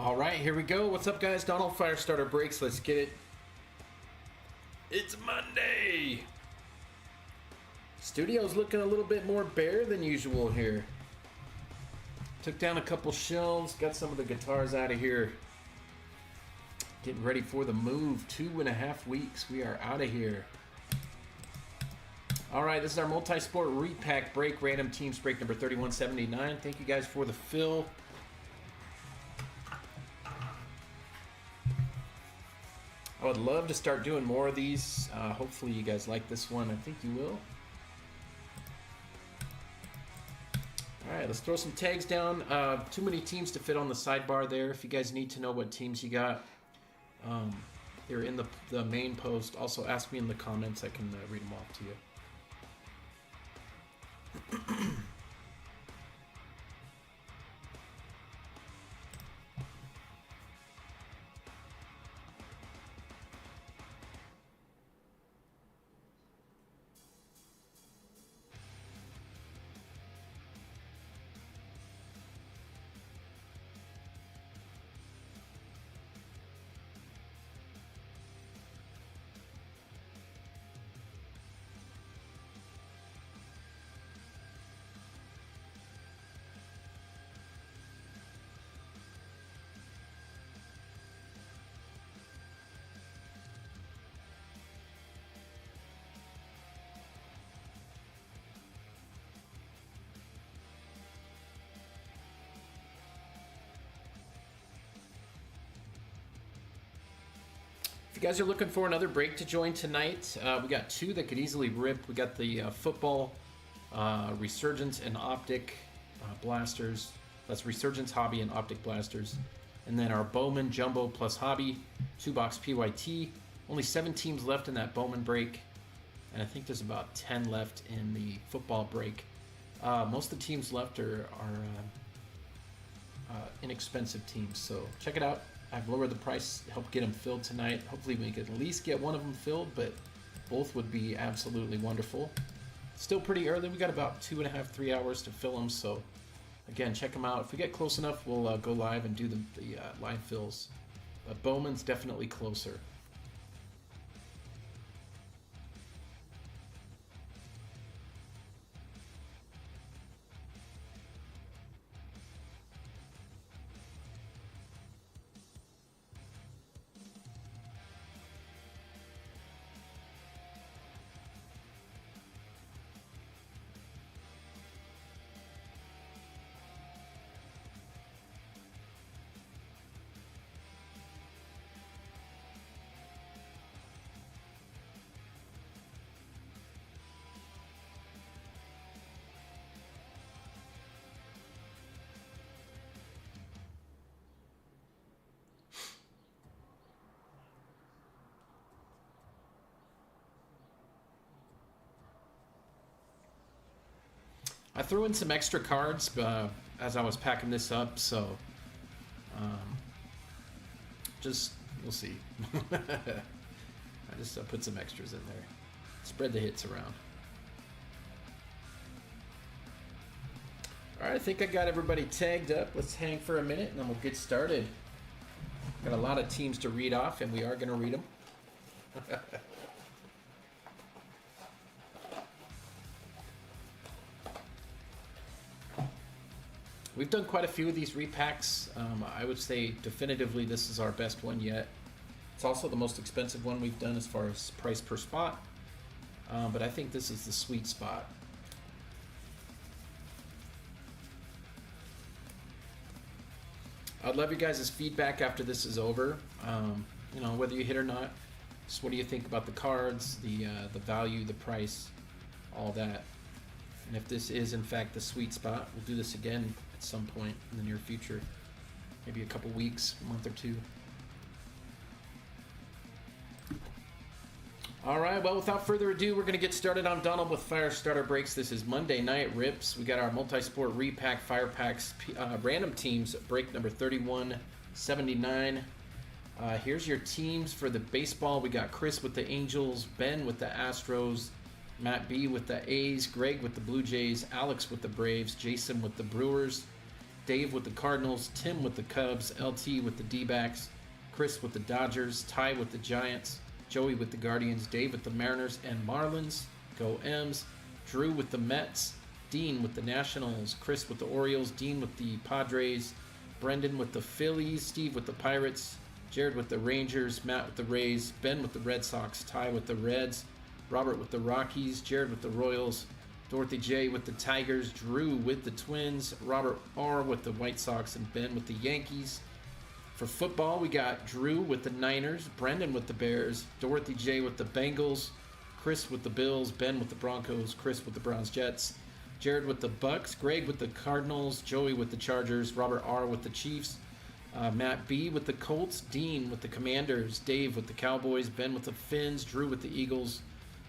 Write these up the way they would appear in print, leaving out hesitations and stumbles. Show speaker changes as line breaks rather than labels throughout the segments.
All right, here we go. What's up, guys? Donald, Firestarter Breaks. Let's get it. It's Monday. Studio's looking a little bit more bare than usual here. Took down a couple shelves, got some of the guitars out of here. Getting ready for the move. 2.5 weeks. We are out of here. All right, this is our Multisport Repack break, random teams break number 3179. Thank you guys for the fill. I would love to start doing more of these. Hopefully you guys like this one. I think you will. All right, let's throw some tags down. Too many teams to fit on the sidebar there. If you guys need to know what teams you got, they're in the main post. Also, ask me in the comments. I can read them off to you. If you guys are looking for another break to join tonight, we got two that could easily rip. We got the football Resurgence and Optic blasters. That's Resurgence, Hobby, and Optic blasters. And then our Bowman Jumbo plus Hobby 2-box PYT. Only 7 teams left in that Bowman break, and I think there's about 10 left in the football break. Most of the teams left are inexpensive teams, so check it out. I've lowered the price to help get them filled tonight. Hopefully we can at least get one of them filled, but both would be absolutely wonderful. Still pretty early. We got about 2.5, 3 hours to fill them, so again, check them out. If we get close enough, we'll go live and do the live fills. But Bowman's definitely closer. I threw in some extra cards as I was packing this up, so just, we'll see. I just put some extras in there. Spread the hits around. All right, I think I got everybody tagged up. Let's hang for a minute and then we'll get started. Got a lot of teams to read off, and we are going to read them. We've done quite a few of these repacks. I would say definitively this is our best one yet. It's also the most expensive one we've done as far as price per spot, but I think this is the sweet spot. I'd love your guys' feedback after this is over. You know, whether you hit or not. Just what do you think about the cards, the value, the price, all that. And if this is in fact the sweet spot, we'll do this again at some point in the near future. Maybe a couple weeks, a month or two. All right, well, without further ado, we're going to get started. I'm Donald with Firestarter Breaks. This is Monday Night Rips. We got our Multisport Repack Firepacks random teams, break number 3179. Here's your teams for the baseball. We got Chris with the Angels, Ben with the Astros, Matt B with the A's, Greg with the Blue Jays, Alex with the Braves, Jason with the Brewers, Dave with the Cardinals, Tim with the Cubs, LT with the D-backs, Chris with the Dodgers, Ty with the Giants, Joey with the Guardians, Dave with the Mariners and Marlins, go M's, Drew with the Mets, Dean with the Nationals, Chris with the Orioles, Dean with the Padres, Brendan with the Phillies, Steve with the Pirates, Jared with the Rangers, Matt with the Rays, Ben with the Red Sox, Ty with the Reds, Robert with the Rockies, Jared with the Royals, Dorothy J with the Tigers, Drew with the Twins, Robert R with the White Sox, and Ben with the Yankees. For football, we got Drew with the Niners, Brendan with the Bears, Dorothy J with the Bengals, Chris with the Bills, Ben with the Broncos, Chris with the Browns Jets, Jared with the Bucks, Greg with the Cardinals, Joey with the Chargers, Robert R with the Chiefs, Matt B with the Colts, Dean with the Commanders, Dave with the Cowboys, Ben with the Finns, Drew with the Eagles,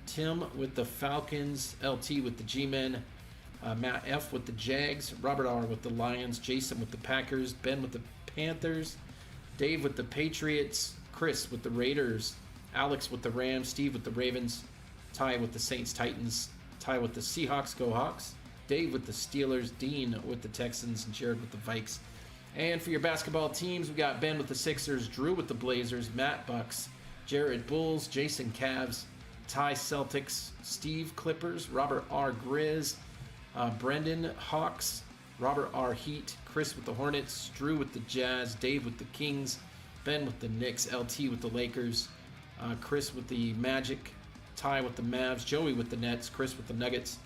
Tim with the Falcons, LT with the G-Men, Matt F with the Jags, Robert R with the Lions, Jason with the Packers, Ben with the Panthers, Dave with the Patriots, Chris with the Raiders, Alex with the Rams, Steve with the Ravens, Ty with the Saints Titans, Ty with the Seahawks, go Hawks, Dave with the Steelers, Dean with the Texans, and Jared with the Vikes. And for your basketball teams, we got Ben with the Sixers, Drew with the Blazers, Matt Bucks, Jared Bulls, Jason Cavs, Ty Celtics, Steve Clippers, Robert R Grizz, Brendan Hawks, Robert R Heat, Chris with the Hornets, Drew with the Jazz, Dave with the Kings, Ben with the Knicks, LT with the Lakers, Chris with the Magic, Ty with the Mavs, Joey with the Nets, Chris with the Nuggets,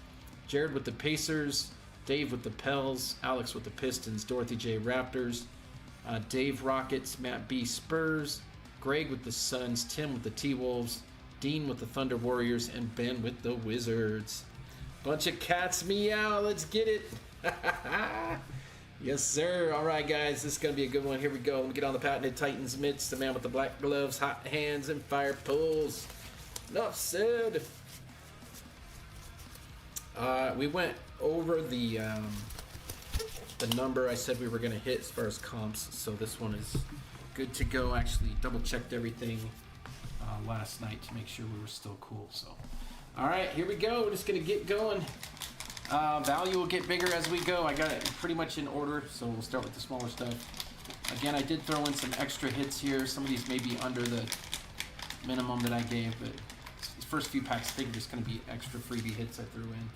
Jared with the Pacers, Dave with the Pels, Alex with the Pistons, Dorothy J Raptors, Dave Rockets, Matt B Spurs, Greg with the Suns, Tim with the T-Wolves, Dean with the Thunder Warriors, and Ben with the Wizards. Bunch of cats meow. Let's get it. Yes, sir. All right, guys. This is going to be a good one. Here we go. Let me get on the patented Titans mitts. The man with the black gloves, hot hands, and fire pulls. Enough said. We went over the number I said we were going to hit as far as comps. So this one is good to go. Actually, double-checked everything last night to make sure we were still cool. So, all right, here we go. We're just going to get going. Value will get bigger as we go. I got it pretty much in order, so we'll start with the smaller stuff. Again, I did throw in some extra hits here. Some of these may be under the minimum that I gave, but these first few packs, I think are just going to be extra freebie hits I threw in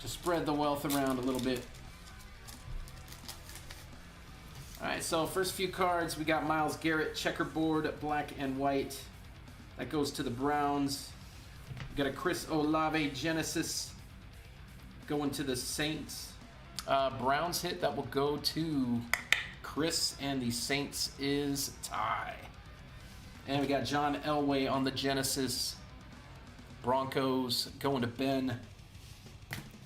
to spread the wealth around a little bit. All right, so first few cards, we got Myles Garrett, checkerboard, black and white. That goes to the Browns. We got a Chris Olave Genesis going to the Saints. Browns hit that will go to Chris, and the Saints is Ty. And we got John Elway on the Genesis. Broncos going to Ben.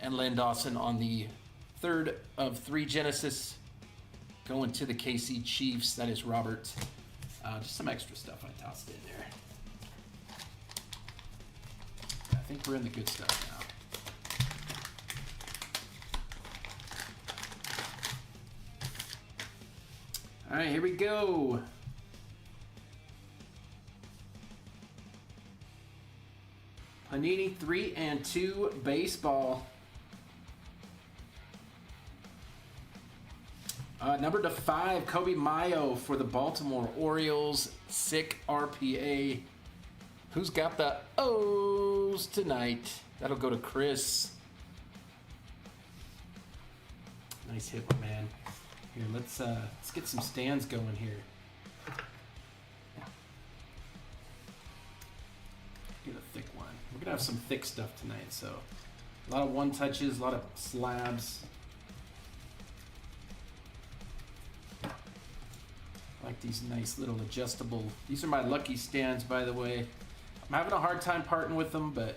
And Len Dawson on the third of 3 Genesis going to the KC Chiefs. That is Robert. Just some extra stuff I tossed in there. I think we're in the good stuff now. All right, here we go. Panini 3 and 2 baseball. Number to 5, Kobe Mayo for the Baltimore Orioles. Sick RPA. Who's got the O's tonight? That'll go to Chris. Nice hit, my man. Here, let's get some stands going here. Get a thick one. We're gonna have some thick stuff tonight, so a lot of one touches, a lot of slabs. I like these nice little adjustable. These are my lucky stands, by the way. I'm having a hard time parting with them, but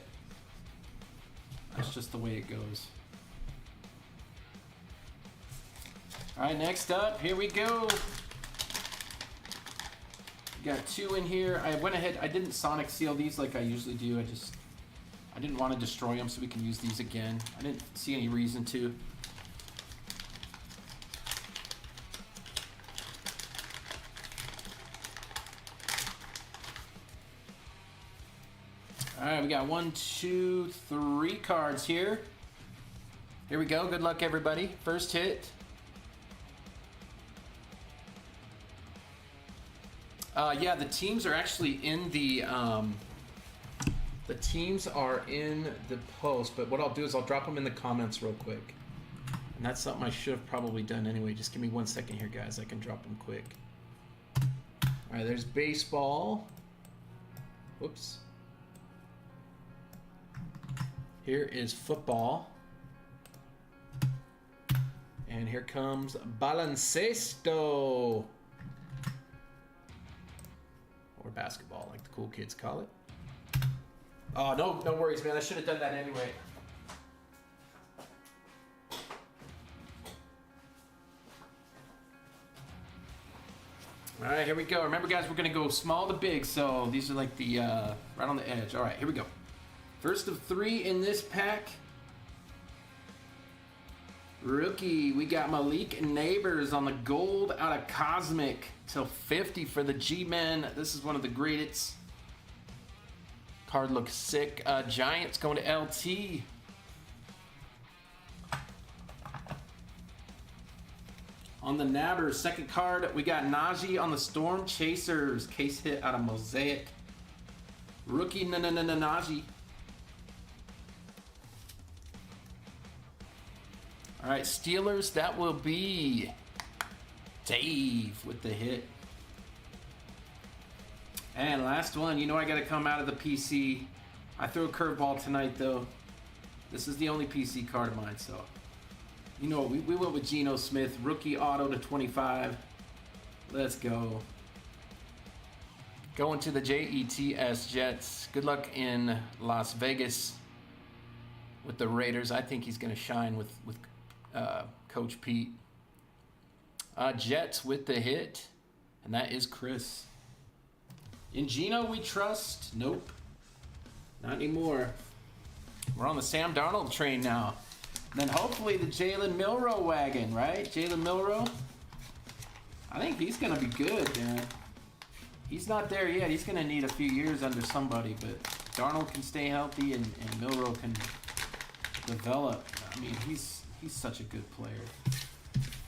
that's just the way it goes. All right, next up, here we go. We got 2 in here. I went ahead, I didn't Sonic seal these like I usually do. I didn't want to destroy them so we can use these again. I didn't see any reason to. All right, we got 1, 2, 3 cards here. Here we go. Good luck, everybody. First hit. Yeah, the teams are actually in the post, but what I'll do is I'll drop them in the comments real quick. And that's something I should have probably done anyway. Just give me 1 second here, guys. I can drop them quick. All right, there's baseball. Whoops. Here is football. And here comes baloncesto. Or basketball, like the cool kids call it. Oh, no worries, man. I should have done that anyway. All right, here we go. Remember, guys, we're going to go small to big, so these are like the right on the edge. All right, here we go. First of 3 in this pack. Rookie, we got Malik Neighbors on the gold out of Cosmic till 50 for the G-Men. This is one of the greatest. Card looks sick. Giants going to LT. On the Nabbers, second card, we got Najee on the Storm Chasers. Case hit out of Mosaic. Rookie Najee. All right, Steelers, that will be Dave with the hit. And last one, you know I got to come out of the PC. I threw a curveball tonight, though. This is the only PC card of mine, so. You know, we went with Geno Smith, rookie auto to 25. Let's go. Going to the Jets Jets. Good luck in Las Vegas with the Raiders. I think he's going to shine with Coach Pete. Jets with the hit, and that is Chris. In Geno we trust? Nope. Not anymore. We're on the Sam Darnold train now. Then hopefully the Jalen Milroe wagon, right? Jalen Milroe. I think he's going to be good, man. He's not there yet. He's going to need a few years under somebody, but Darnold can stay healthy and Milroe can develop. I mean, he's such a good player.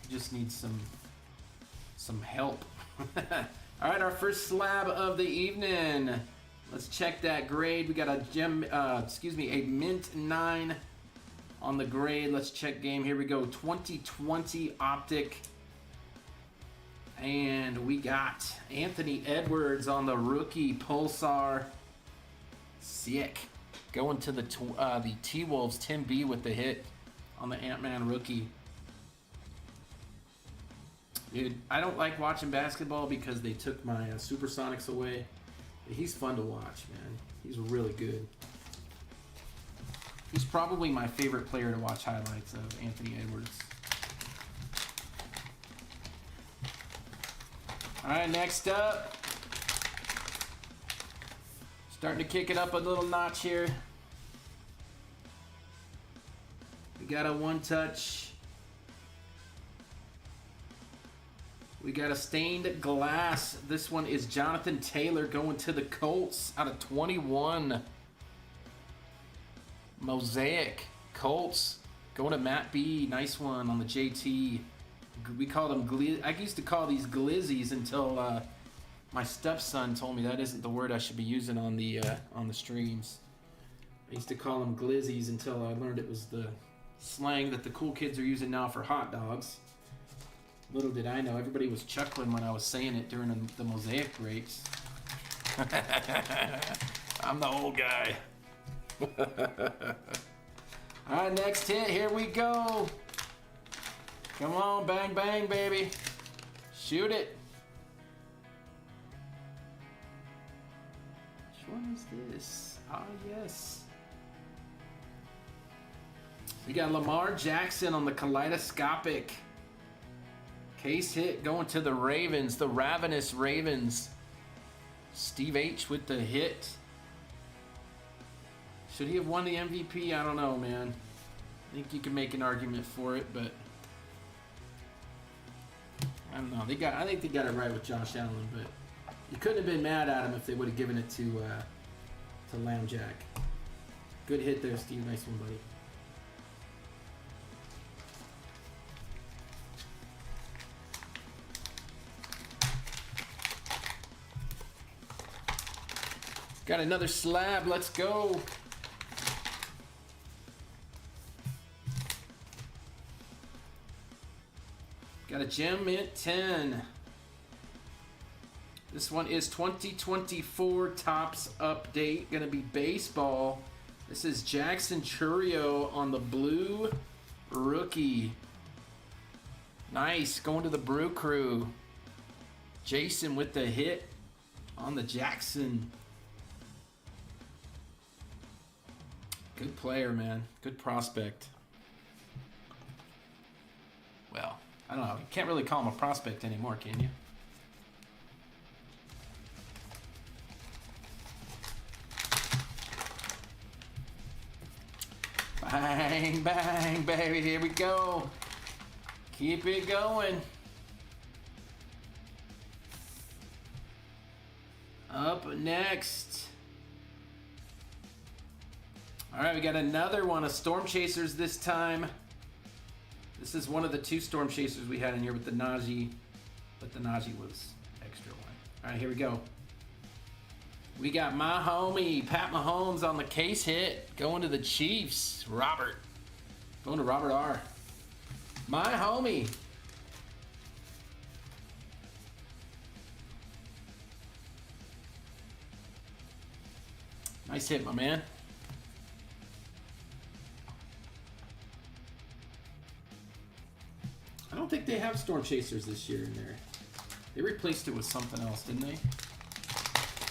He just needs some help. All right, our first slab of the evening. Let's check that grade. We got a a mint 9 on the grade. Let's check game. Here we go. 2020 Optic. And we got Anthony Edwards on the rookie Pulsar. Sick. Going to the T-Wolves. Tim B with the hit on the Ant-Man rookie. Dude, I don't like watching basketball because they took my Supersonics away. He's fun to watch, man. He's really good. He's probably my favorite player to watch highlights of, Anthony Edwards. All right, next up. Starting to kick it up a little notch here. We got a one-touch. We got a stained glass. This one is Jonathan Taylor going to the Colts out of 21. Mosaic Colts going to Matt B. Nice one on the JT. We called them I used to call these glizzies until my stepson told me that isn't the word I should be using on the streams. I used to call them glizzies until I learned it was the slang that the cool kids are using now for hot dogs. Little did I know, everybody was chuckling when I was saying it during the Mosaic breaks. I'm the old guy. All right, next hit. Here we go. Come on, bang, bang, baby. Shoot it. Which one is this? Ah, yes. We got Lamar Jackson on the kaleidoscopic. Case hit going to the Ravens, the Ravenous Ravens. Steve H with the hit. Should he have won the MVP? I don't know, man. I think you can make an argument for it, but I don't know. I think they got it right with Josh Allen, but you couldn't have been mad at him if they would have given it to Lamb Jack. Good hit there, Steve. Nice one, buddy. Got another slab. Let's go. Got a gem mint 10. This one is 2024 Topps update. Gonna be baseball. This is Jackson Chourio on the blue rookie. Nice, going to the Brew Crew. Jason with the hit on the Jackson. Good player, man. Good prospect. Well, I don't know. You can't really call him a prospect anymore, can you? Bang, bang, baby. Here we go. Keep it going. Up next. All right, we got another one of Storm Chasers this time. This is one of the 2 Storm Chasers we had in here with the Najee, but the Najee was extra one. All right, here we go. We got my homie, Pat Mahomes on the case hit. Going to the Chiefs, Robert. Going to Robert R. My homie. Nice hit, my man. I don't think they have Storm Chasers this year in there. They replaced it with something else, didn't they?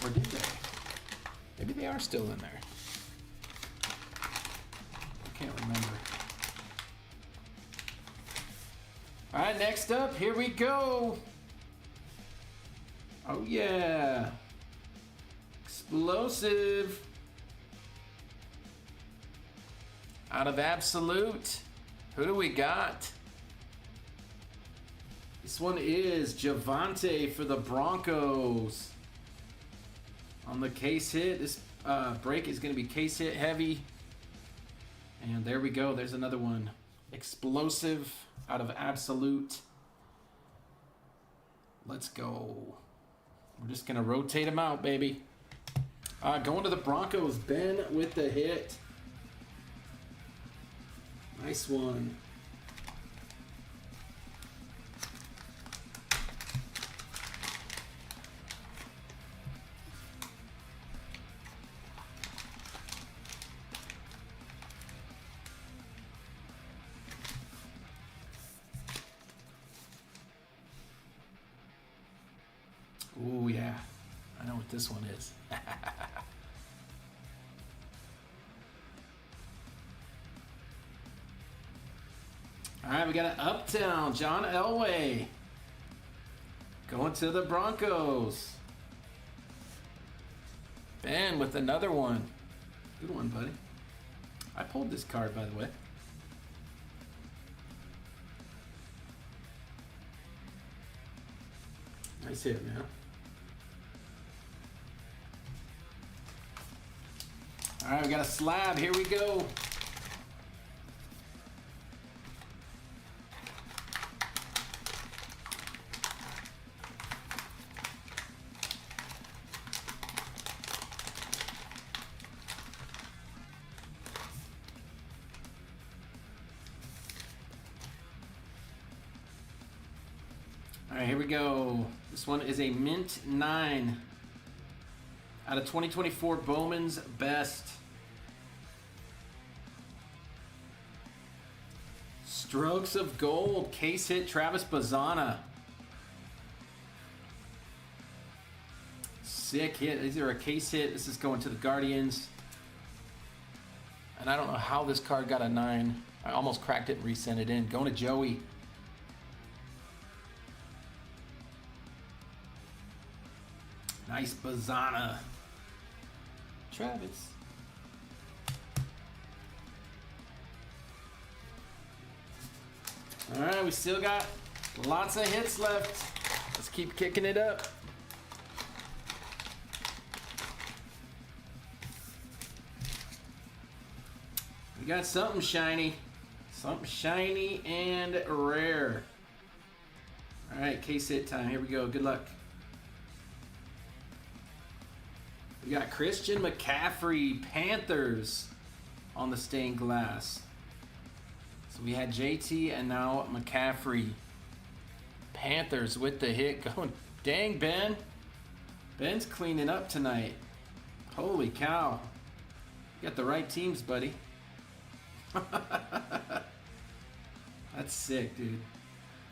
Or did they? Maybe they are still in there. I can't remember. All right, next up, here we go. Oh, yeah. Explosive. Out of Absolute. Who do we got? This one is Javonte for the Broncos. On the case hit, this break is going to be case hit heavy. And there we go. There's another one. Explosive out of Absolute. Let's go. We're just going to rotate them out, baby. Going to the Broncos. Ben with the hit. Nice one. Ooh, yeah. I know what this one is. All right, we got an Uptown, John Elway. Going to the Broncos. Ben with another one. Good one, buddy. I pulled this card, by the way. Nice hit, man. All right, we got a slab. Here we go. All right, here we go. This one is a Mint 9 out of 2024 Bowman's Best. Strokes of Gold, case hit Travis Bazana. Sick hit. These are a case hit. This is going to the Guardians. And I don't know how this card got a 9. I almost cracked it and resent it in. Going to Joey. Nice Bazana. Travis. All right, we still got lots of hits left. Let's keep kicking it up. We got something shiny. Something shiny and rare. All right, case hit time. Here we go. Good luck. We got Christian McCaffrey, Panthers on the stained glass. So we had JT and now McCaffrey. Panthers with the hit going. Dang, Ben. Ben's cleaning up tonight. Holy cow. You got the right teams, buddy. That's sick, dude.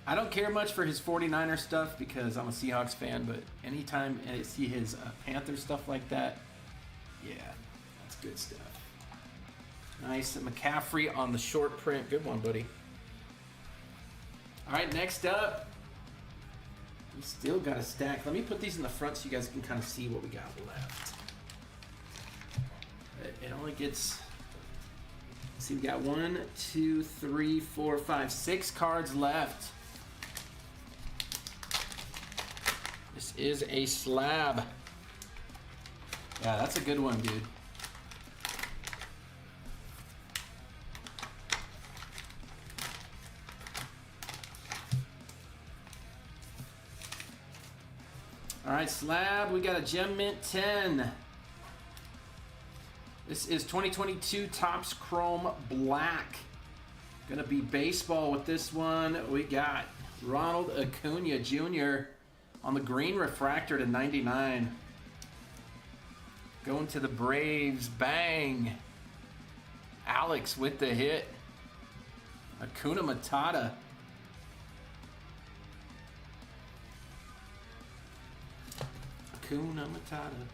I don't care much for his 49er stuff because I'm a Seahawks fan, but anytime I see his Panther stuff like that, yeah, that's good stuff. Nice. McCaffrey on the short print. Good one, buddy. All right, next up, we still got a stack. Let me put these in the front so you guys can kind of see what we got left. It only gets... See, we got 1, 2, 3, 4, 5, 6 cards left. This is a slab. Yeah, that's a good one, dude. All right, slab, we got a Gem Mint 10. This is 2022 Topps Chrome Black. Gonna be baseball with this one. We got Ronald Acuna Jr. on the green refractor to 99. Going to the Braves. Bang. Alex with the hit. Acuna Matata. Acuna Matata.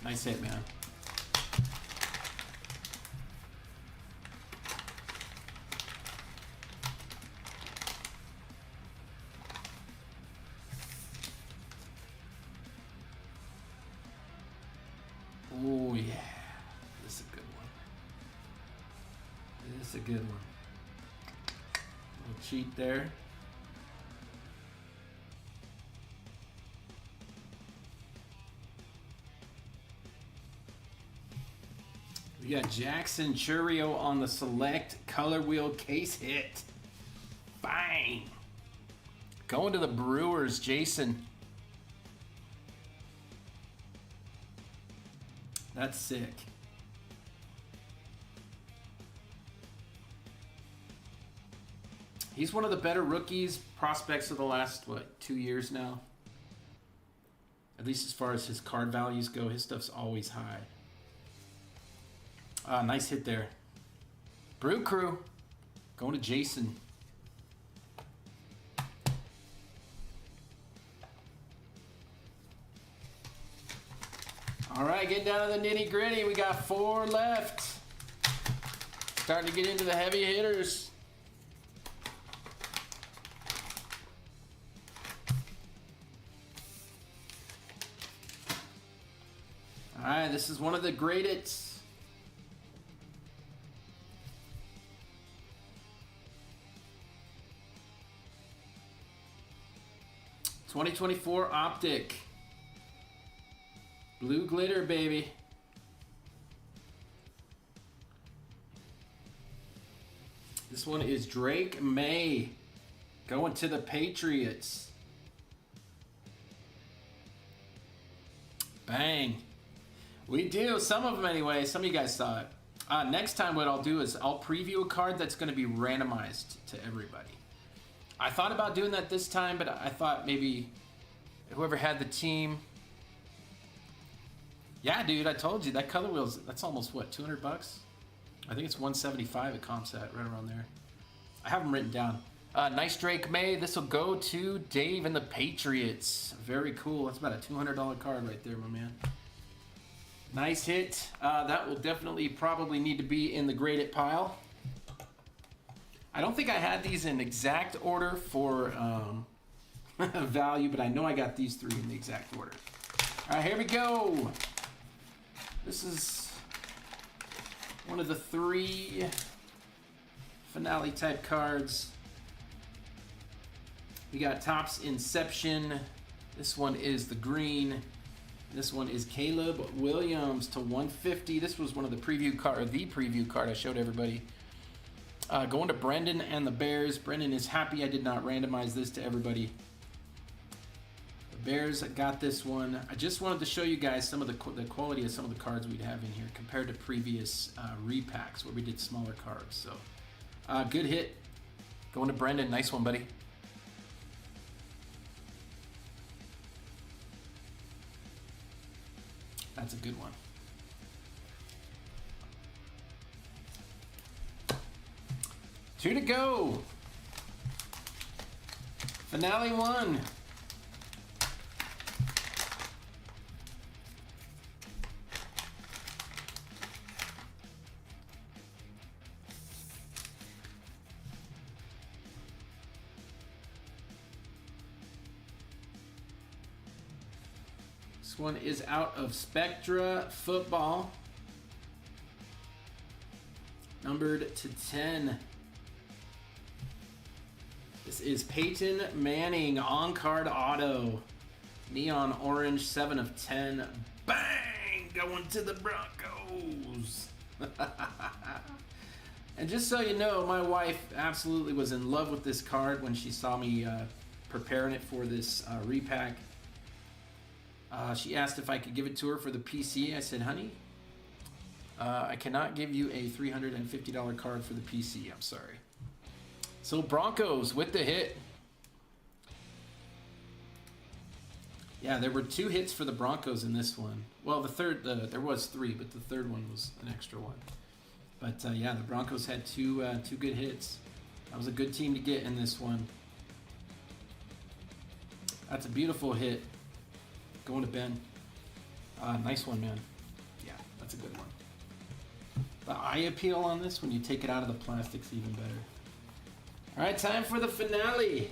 Nice hit, man. Oh, yeah. This is a good one. This is a good one. Little cheat there. We got Jackson Churio on the select color wheel case hit. Bang. Going to the Brewers, Jason. That's sick. He's one of the better rookies, prospects of the last, 2 years now? At least as far as his card values go, his stuff's always high. Nice hit there. Brew Crew. Going to Jason. All right, getting down to the nitty gritty. We got 4 left. Starting to get into the heavy hitters. All right, this is one of the greatest. 2024 Optic. Blue glitter, baby. This one is Drake May. Going to the Patriots. Bang. We do. Some of them anyway. Some of you guys saw it. Next time what I'll do is I'll preview a card that's going to be randomized to everybody. I thought about doing that this time, but I thought maybe whoever had the team. Yeah, dude, I told you that color wheel's, that's almost what, $200? I think it's 175 at ComSat, right around there. I have them written down. Nice Drake May. This will go to Dave and the Patriots. Very cool. That's about a $200 card right there, my man. Nice hit. That will definitely probably need to be in the graded pile. I don't think I had these in exact order for value, but I know I got these 3 in the exact order. All right, here we go. This is one of the 3 finale type cards. We got Topps Inception. This one is the green. This one is Caleb Williams to 150. This was one of the preview card, or the preview card I showed everybody. Going to Brendan and the Bears. Brendan is happy I did not randomize this to everybody. The Bears got this one. I just wanted to show you guys some of the quality of some of the cards we'd have in here compared to previous repacks where we did smaller cards. So, good hit. Going to Brendan. Nice one, buddy. That's a good one. Two to go. Finale one. This one is out of Spectra Football. Numbered to 10. This is Peyton Manning on-card auto. Neon orange, 7 of 10. Bang! Going to the Broncos. And just so you know, my wife absolutely was in love with this card when she saw me preparing it for this repack. She asked if I could give it to her for the PC. I said, honey, I cannot give you a $350 card for the PC. I'm sorry. So Broncos with the hit. Yeah, there were 2 hits for the Broncos in this one. Well, the third, there was 3, but the third one was an extra one. But yeah, the Broncos had two good hits. That was a good team to get in this one. That's a beautiful hit. Going to Ben. Nice one, man. Yeah, that's a good one. The eye appeal on this, when you take it out of the plastic's even better. All right, time for the finale.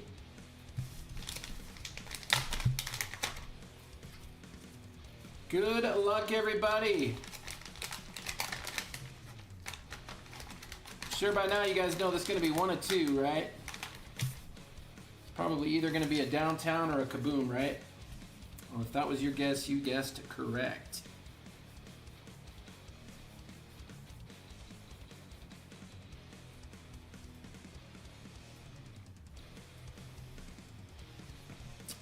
Good luck, everybody. Sure, by now you guys know this is going to be one of 2, right? It's probably either going to be a downtown or a kaboom, right? Well, if that was your guess, you guessed correct.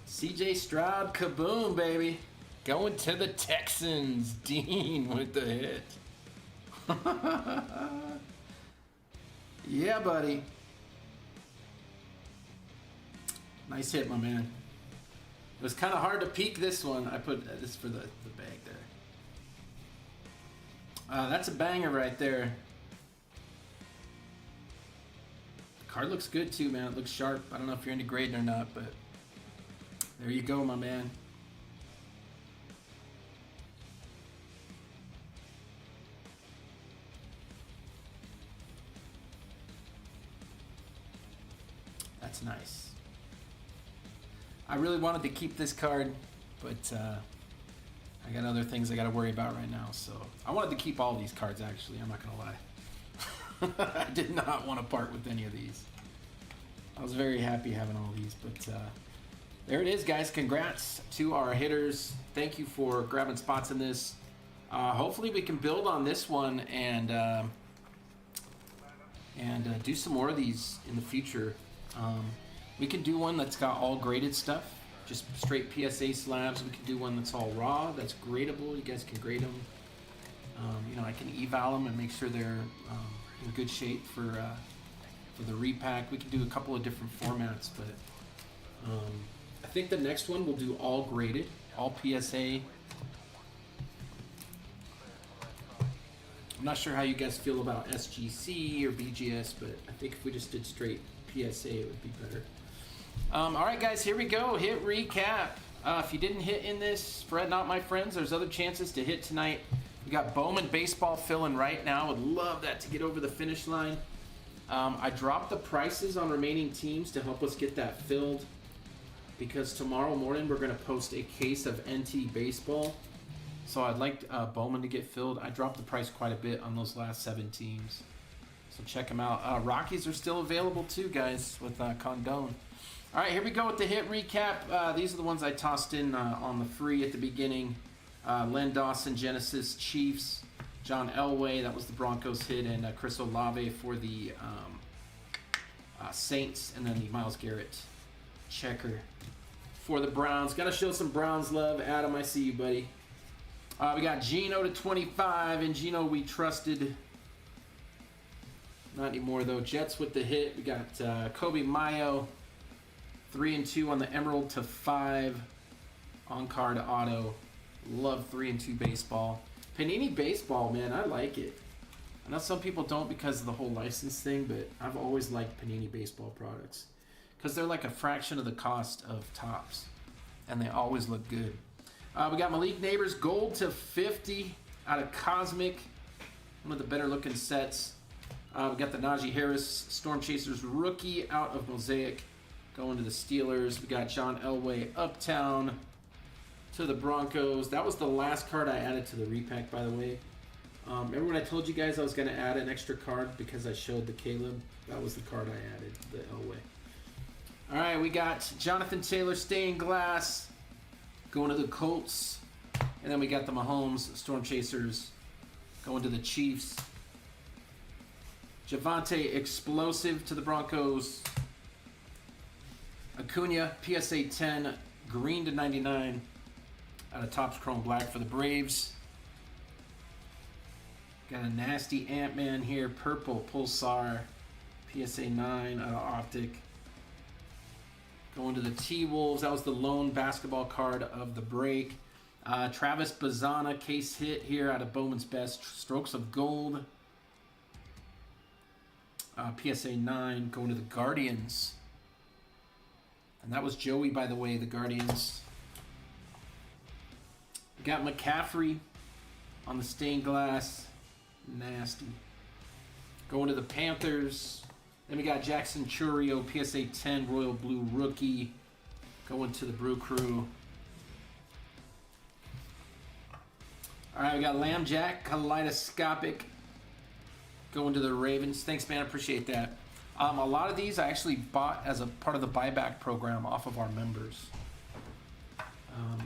CJ Stroud, kaboom, baby. Going to the Texans. Dean with the hit. Yeah, buddy. Nice hit, my man. It was kind of hard to peek this one. I put this for the bag there. That's a banger right there. The card looks good too, man. It looks sharp. I don't know if you're into grading or not, but there you go, my man. That's nice. I really wanted to keep this card, but I got other things I got to worry about right now. So I wanted to keep all these cards, actually. I'm not going to lie. I did not want to part with any of these. I was very happy having all these, but there it is, guys. Congrats to our hitters. Thank you for grabbing spots in this. Hopefully we can build on this one and do some more of these in the future. We can do one that's got all graded stuff, just straight PSA slabs. We can do one that's all raw, that's gradable. You guys can grade them. You know, I can eval them and make sure they're in good shape for the repack. We can do a couple of different formats, but I think the next one we'll do all graded, all PSA. I'm not sure how you guys feel about SGC or BGS, but I think if we just did straight PSA, it would be better. All right, guys, here we go. Hit recap. If you didn't hit in this, fret not, my friends. There's other chances to hit tonight. We got Bowman Baseball filling right now. Would love that to get over the finish line. I dropped the prices on remaining teams to help us get that filled, because tomorrow morning we're going to post a case of NT Baseball. So I'd like Bowman to get filled. I dropped the price quite a bit on those last 7 teams. So check them out. Rockies are still available too, guys, with Condone. All right, here we go with the hit recap. These are the ones I tossed in on the free at the beginning. Len Dawson, Genesis, Chiefs. John Elway, that was the Broncos hit. And Chris Olave for the Saints. And then the Myles Garrett checker for the Browns. Got to show some Browns love. Adam, I see you, buddy. We got Geno to 25, and Geno we trusted. Not anymore, though. Jets with the hit. We got Kobe Mayo, 3 and 2 on the Emerald to 5. On-card auto. Love 3 and 2 baseball. Panini baseball, man, I like it. I know some people don't because of the whole license thing, but I've always liked Panini baseball products because they're like a fraction of the cost of Topps, and they always look good. We got Malik Neighbors gold to 50 out of Cosmic, one of the better looking sets. We got the Najee Harris Storm Chasers rookie out of Mosaic going to the Steelers. We got John Elway Uptown to the Broncos. That was the last card I added to the repack, by the way. Remember when I told you guys I was going to add an extra card because I showed the Caleb? That was the card I added, the Elway. All right, we got Jonathan Taylor stained glass going to the Colts. And then we got the Mahomes Storm Chasers going to the Chiefs. Javonte explosive to the Broncos. Acuna PSA 10 green to 99 out of Topps Chrome Black for the Braves. Got a nasty Ant-Man here, purple Pulsar PSA 9 out of Optic. Going to the T-Wolves. That was the lone basketball card of the break. Travis Bazana case hit here out of Bowman's Best. Strokes of Gold. PSA 9 going to the Guardians. And that was Joey, by the way, the Guardians. We got McCaffrey on the stained glass. Nasty. Going to the Panthers. Then we got Jackson Churio, PSA 10 Royal Blue rookie. Going to the Brew Crew. All right, we got Lamb Jack, kaleidoscopic. Going to the Ravens. Thanks, man. I appreciate that. A lot of these I actually bought as a part of the buyback program off of our members.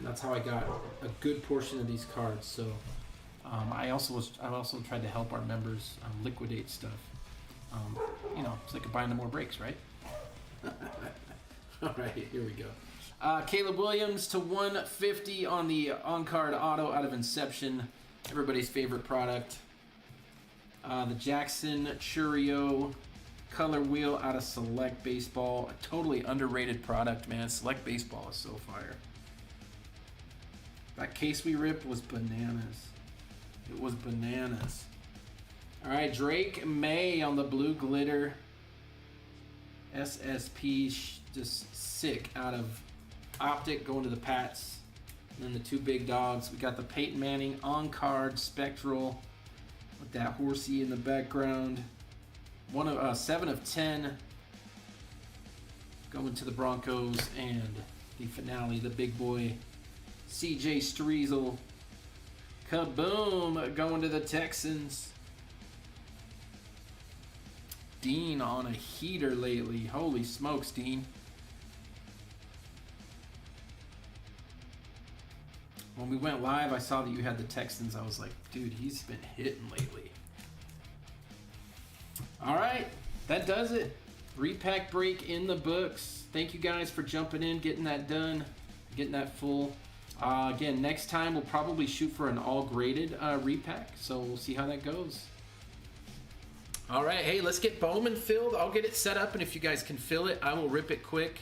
That's how I got a good portion of these cards. So I also tried to help our members liquidate stuff. You know, it's like buying them more breaks, right? All right, here we go. Caleb Williams to 150 on the on-card auto out of Inception. Everybody's favorite product. The Jackson Churio color wheel out of Select Baseball. A totally underrated product, man. Select Baseball is so fire. That case we ripped was bananas. It was bananas. All right, Drake May on the blue glitter. SSP, just sick out of Optic going to the Pats. And then the two big dogs. We got the Peyton Manning on-card Spectral with that horsey in the background. 7 of 10 going to the Broncos, and the finale, the big boy CJ Streisel. Kaboom! Going to the Texans. Dean on a heater lately. Holy smokes, Dean. When we went live, I saw that you had the Texans. I was like, dude, he's been hitting lately. All right, that does it. Repack break in the books. Thank you guys for jumping in, getting that done, getting that full. Again, next time we'll probably shoot for an all graded repack, so we'll see how that goes. All right, hey, let's get Bowman filled. I'll get it set up, and if you guys can fill it, I will rip it quick.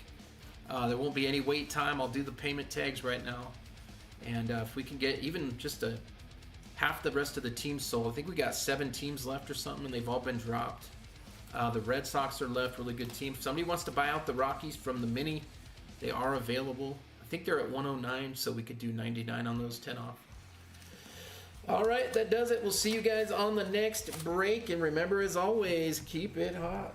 There won't be any wait time. I'll do the payment tags right now. And if we can get even just half the rest of the teams sold. I think we got 7 teams left or something, and they've all been dropped. The Red Sox are left, really good team. If somebody wants to buy out the Rockies from the mini, they are available. I think they're at 109, so we could do 99 on those, 10 off. All right, that does it. We'll see you guys on the next break. And remember, as always, keep it hot.